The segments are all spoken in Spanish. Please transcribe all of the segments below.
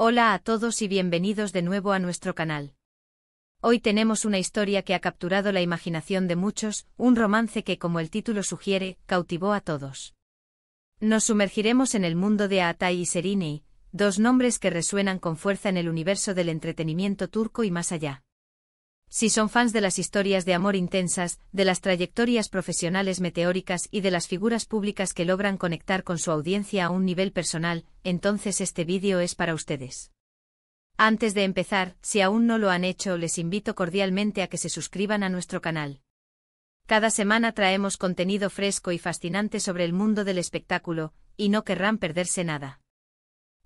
Hola a todos y bienvenidos de nuevo a nuestro canal. Hoy tenemos una historia que ha capturado la imaginación de muchos, un romance que, como el título sugiere, cautivó a todos. Nos sumergiremos en el mundo de A'atay y Seriney, dos nombres que resuenan con fuerza en el universo del entretenimiento turco y más allá. Si son fans de las historias de amor intensas, de las trayectorias profesionales meteóricas y de las figuras públicas que logran conectar con su audiencia a un nivel personal, entonces este vídeo es para ustedes. Antes de empezar, si aún no lo han hecho, les invito cordialmente a que se suscriban a nuestro canal. Cada semana traemos contenido fresco y fascinante sobre el mundo del espectáculo, y no querrán perderse nada.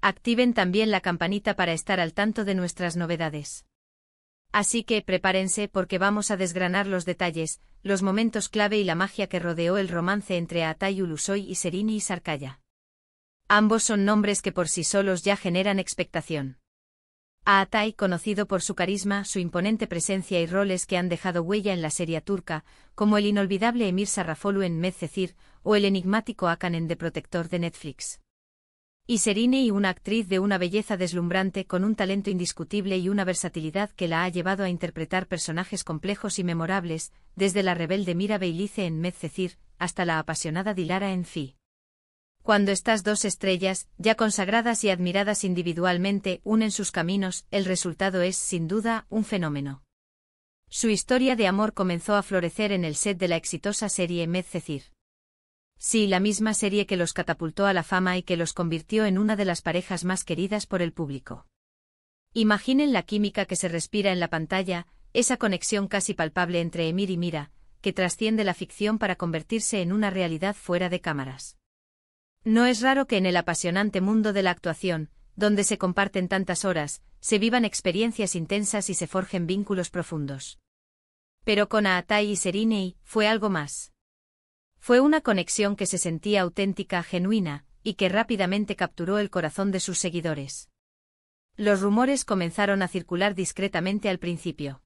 Activen también la campanita para estar al tanto de nuestras novedades. Así que prepárense porque vamos a desgranar los detalles, los momentos clave y la magia que rodeó el romance entre A'atay Ulusoy y Seriney Sarkaya. Ambos son nombres que por sí solos ya generan expectación. A'atay, conocido por su carisma, su imponente presencia y roles que han dejado huella en la serie turca, como el inolvidable Emir Sarrafolu en Medcezir o el enigmático Hakan en The Protector de Netflix. Y Seriney, una actriz de una belleza deslumbrante con un talento indiscutible y una versatilidad que la ha llevado a interpretar personajes complejos y memorables, desde la rebelde Mira Beylice en Medcezir, hasta la apasionada Dilara en Fi. Cuando estas dos estrellas, ya consagradas y admiradas individualmente, unen sus caminos, el resultado es, sin duda, un fenómeno. Su historia de amor comenzó a florecer en el set de la exitosa serie Medcezir. Sí, la misma serie que los catapultó a la fama y que los convirtió en una de las parejas más queridas por el público. Imaginen la química que se respira en la pantalla, esa conexión casi palpable entre Emir y Mira, que trasciende la ficción para convertirse en una realidad fuera de cámaras. No es raro que en el apasionante mundo de la actuación, donde se comparten tantas horas, se vivan experiencias intensas y se forjen vínculos profundos. Pero con A'atay y Seriney fue algo más. Fue una conexión que se sentía auténtica, genuina, y que rápidamente capturó el corazón de sus seguidores. Los rumores comenzaron a circular discretamente al principio.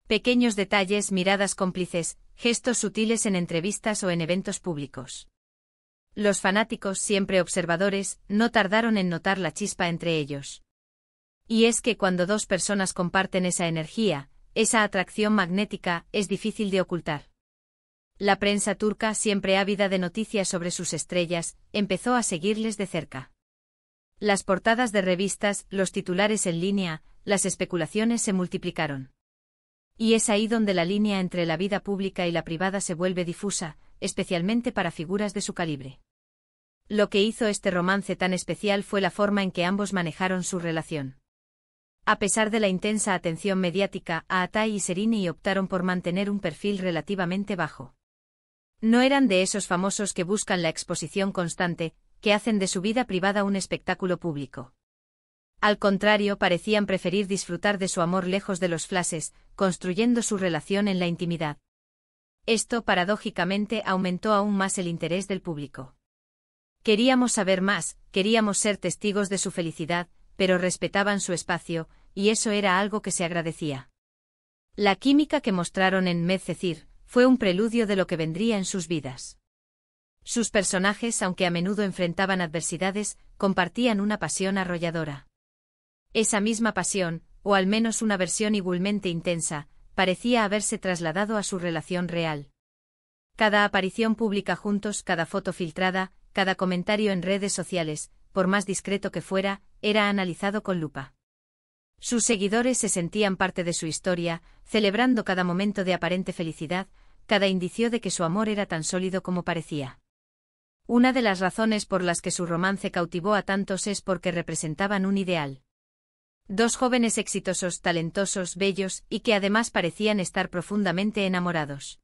Pequeños detalles, miradas cómplices, gestos sutiles en entrevistas o en eventos públicos. Los fanáticos, siempre observadores, no tardaron en notar la chispa entre ellos. Y es que cuando dos personas comparten esa energía, esa atracción magnética, es difícil de ocultar. La prensa turca, siempre ávida de noticias sobre sus estrellas, empezó a seguirles de cerca. Las portadas de revistas, los titulares en línea, las especulaciones se multiplicaron. Y es ahí donde la línea entre la vida pública y la privada se vuelve difusa, especialmente para figuras de su calibre. Lo que hizo este romance tan especial fue la forma en que ambos manejaron su relación. A pesar de la intensa atención mediática, A'atay y Seriney optaron por mantener un perfil relativamente bajo. No eran de esos famosos que buscan la exposición constante, que hacen de su vida privada un espectáculo público. Al contrario, parecían preferir disfrutar de su amor lejos de los flashes, construyendo su relación en la intimidad. Esto, paradójicamente, aumentó aún más el interés del público. Queríamos saber más, queríamos ser testigos de su felicidad, pero respetaban su espacio, y eso era algo que se agradecía. La química que mostraron en Medcezir fue un preludio de lo que vendría en sus vidas. Sus personajes, aunque a menudo enfrentaban adversidades, compartían una pasión arrolladora. Esa misma pasión, o al menos una versión igualmente intensa, parecía haberse trasladado a su relación real. Cada aparición pública juntos, cada foto filtrada, cada comentario en redes sociales, por más discreto que fuera, era analizado con lupa. Sus seguidores se sentían parte de su historia, celebrando cada momento de aparente felicidad, cada indicio de que su amor era tan sólido como parecía. Una de las razones por las que su romance cautivó a tantos es porque representaban un ideal. Dos jóvenes exitosos, talentosos, bellos, y que además parecían estar profundamente enamorados.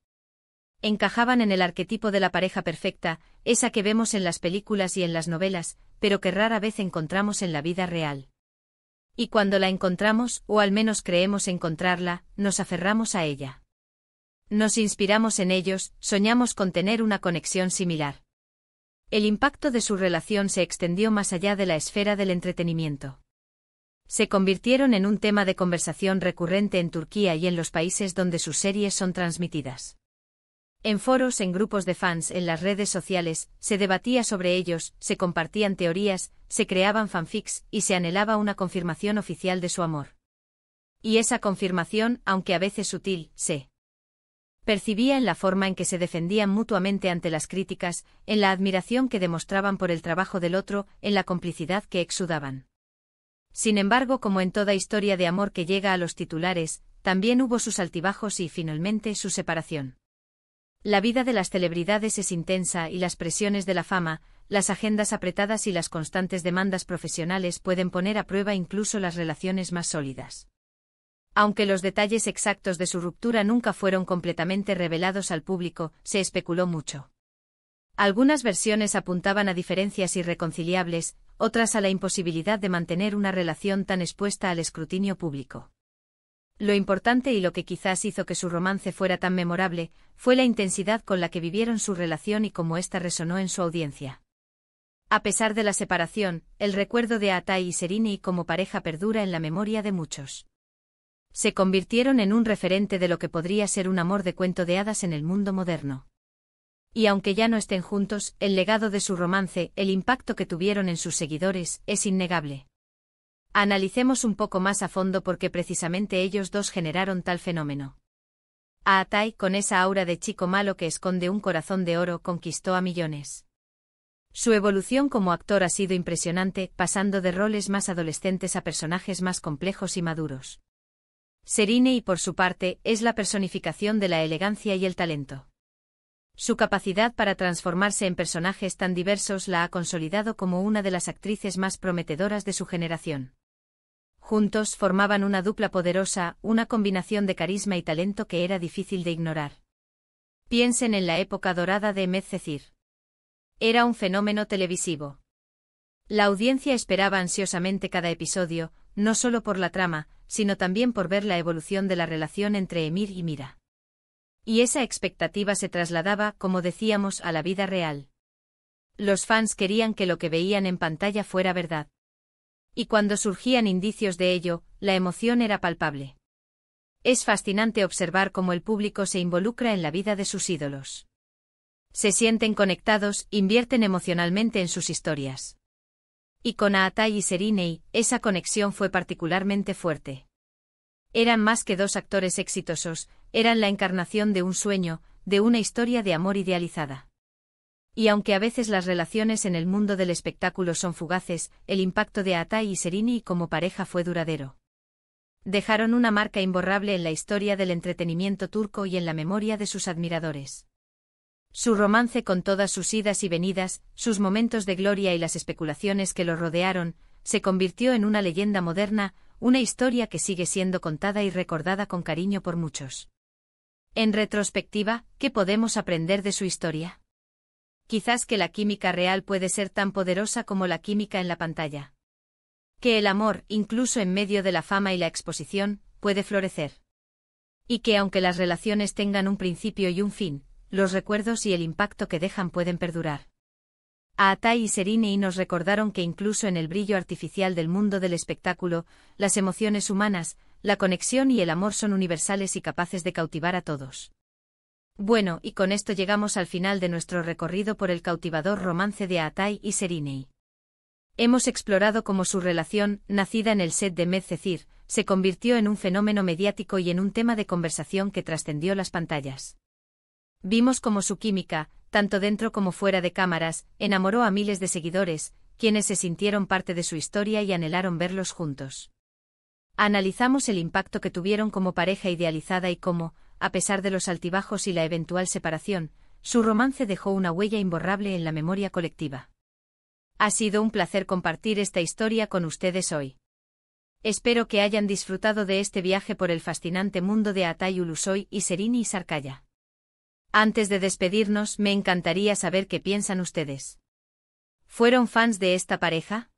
Encajaban en el arquetipo de la pareja perfecta, esa que vemos en las películas y en las novelas, pero que rara vez encontramos en la vida real. Y cuando la encontramos, o al menos creemos encontrarla, nos aferramos a ella. Nos inspiramos en ellos, soñamos con tener una conexión similar. El impacto de su relación se extendió más allá de la esfera del entretenimiento. Se convirtieron en un tema de conversación recurrente en Turquía y en los países donde sus series son transmitidas. En foros, en grupos de fans, en las redes sociales, se debatía sobre ellos, se compartían teorías, se creaban fanfics y se anhelaba una confirmación oficial de su amor. Y esa confirmación, aunque a veces sutil, se percibía en la forma en que se defendían mutuamente ante las críticas, en la admiración que demostraban por el trabajo del otro, en la complicidad que exudaban. Sin embargo, como en toda historia de amor que llega a los titulares, también hubo sus altibajos y, finalmente, su separación. La vida de las celebridades es intensa y las presiones de la fama, las agendas apretadas y las constantes demandas profesionales pueden poner a prueba incluso las relaciones más sólidas. Aunque los detalles exactos de su ruptura nunca fueron completamente revelados al público, se especuló mucho. Algunas versiones apuntaban a diferencias irreconciliables, otras a la imposibilidad de mantener una relación tan expuesta al escrutinio público. Lo importante y lo que quizás hizo que su romance fuera tan memorable, fue la intensidad con la que vivieron su relación y cómo ésta resonó en su audiencia. A pesar de la separación, el recuerdo de Atai y Serrini como pareja perdura en la memoria de muchos. Se convirtieron en un referente de lo que podría ser un amor de cuento de hadas en el mundo moderno. Y aunque ya no estén juntos, el legado de su romance, el impacto que tuvieron en sus seguidores, es innegable. Analicemos un poco más a fondo por qué precisamente ellos dos generaron tal fenómeno. Atai, con esa aura de chico malo que esconde un corazón de oro, conquistó a millones. Su evolución como actor ha sido impresionante, pasando de roles más adolescentes a personajes más complejos y maduros. Serrini, por su parte, es la personificación de la elegancia y el talento. Su capacidad para transformarse en personajes tan diversos la ha consolidado como una de las actrices más prometedoras de su generación. Juntos formaban una dupla poderosa, una combinación de carisma y talento que era difícil de ignorar. Piensen en la época dorada de Medcezir. Era un fenómeno televisivo. La audiencia esperaba ansiosamente cada episodio, no solo por la trama, sino también por ver la evolución de la relación entre Emir y Mira. Y esa expectativa se trasladaba, como decíamos, a la vida real. Los fans querían que lo que veían en pantalla fuera verdad. Y cuando surgían indicios de ello, la emoción era palpable. Es fascinante observar cómo el público se involucra en la vida de sus ídolos. Se sienten conectados, invierten emocionalmente en sus historias. Y con Atai y Serrini, esa conexión fue particularmente fuerte. Eran más que dos actores exitosos, eran la encarnación de un sueño, de una historia de amor idealizada. Y aunque a veces las relaciones en el mundo del espectáculo son fugaces, el impacto de Atai y Serrini como pareja fue duradero. Dejaron una marca imborrable en la historia del entretenimiento turco y en la memoria de sus admiradores. Su romance, con todas sus idas y venidas, sus momentos de gloria y las especulaciones que lo rodearon, se convirtió en una leyenda moderna, una historia que sigue siendo contada y recordada con cariño por muchos. En retrospectiva, ¿qué podemos aprender de su historia? Quizás que la química real puede ser tan poderosa como la química en la pantalla. Que el amor, incluso en medio de la fama y la exposición, puede florecer. Y que aunque las relaciones tengan un principio y un fin, los recuerdos y el impacto que dejan pueden perdurar. Atai y Serrini nos recordaron que incluso en el brillo artificial del mundo del espectáculo, las emociones humanas, la conexión y el amor son universales y capaces de cautivar a todos. Bueno, y con esto llegamos al final de nuestro recorrido por el cautivador romance de Atai y Serrini. Hemos explorado cómo su relación, nacida en el set de Medcezir, se convirtió en un fenómeno mediático y en un tema de conversación que trascendió las pantallas. Vimos cómo su química, tanto dentro como fuera de cámaras, enamoró a miles de seguidores, quienes se sintieron parte de su historia y anhelaron verlos juntos. Analizamos el impacto que tuvieron como pareja idealizada y cómo, a pesar de los altibajos y la eventual separación, su romance dejó una huella imborrable en la memoria colectiva. Ha sido un placer compartir esta historia con ustedes hoy. Espero que hayan disfrutado de este viaje por el fascinante mundo de Atai Ulusoy y Serrini Sarkaya. Antes de despedirnos, me encantaría saber qué piensan ustedes. ¿Fueron fans de esta pareja?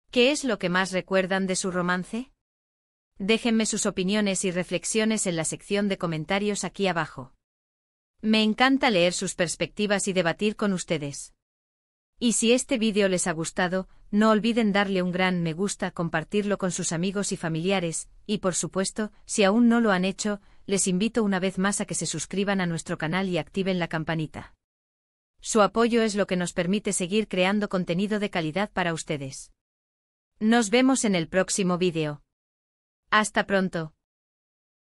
¿Qué es lo que más recuerdan de su romance? Déjenme sus opiniones y reflexiones en la sección de comentarios aquí abajo. Me encanta leer sus perspectivas y debatir con ustedes. Y si este vídeo les ha gustado, no olviden darle un gran me gusta, compartirlo con sus amigos y familiares, y por supuesto, si aún no lo han hecho, les invito una vez más a que se suscriban a nuestro canal y activen la campanita. Su apoyo es lo que nos permite seguir creando contenido de calidad para ustedes. Nos vemos en el próximo vídeo. Hasta pronto.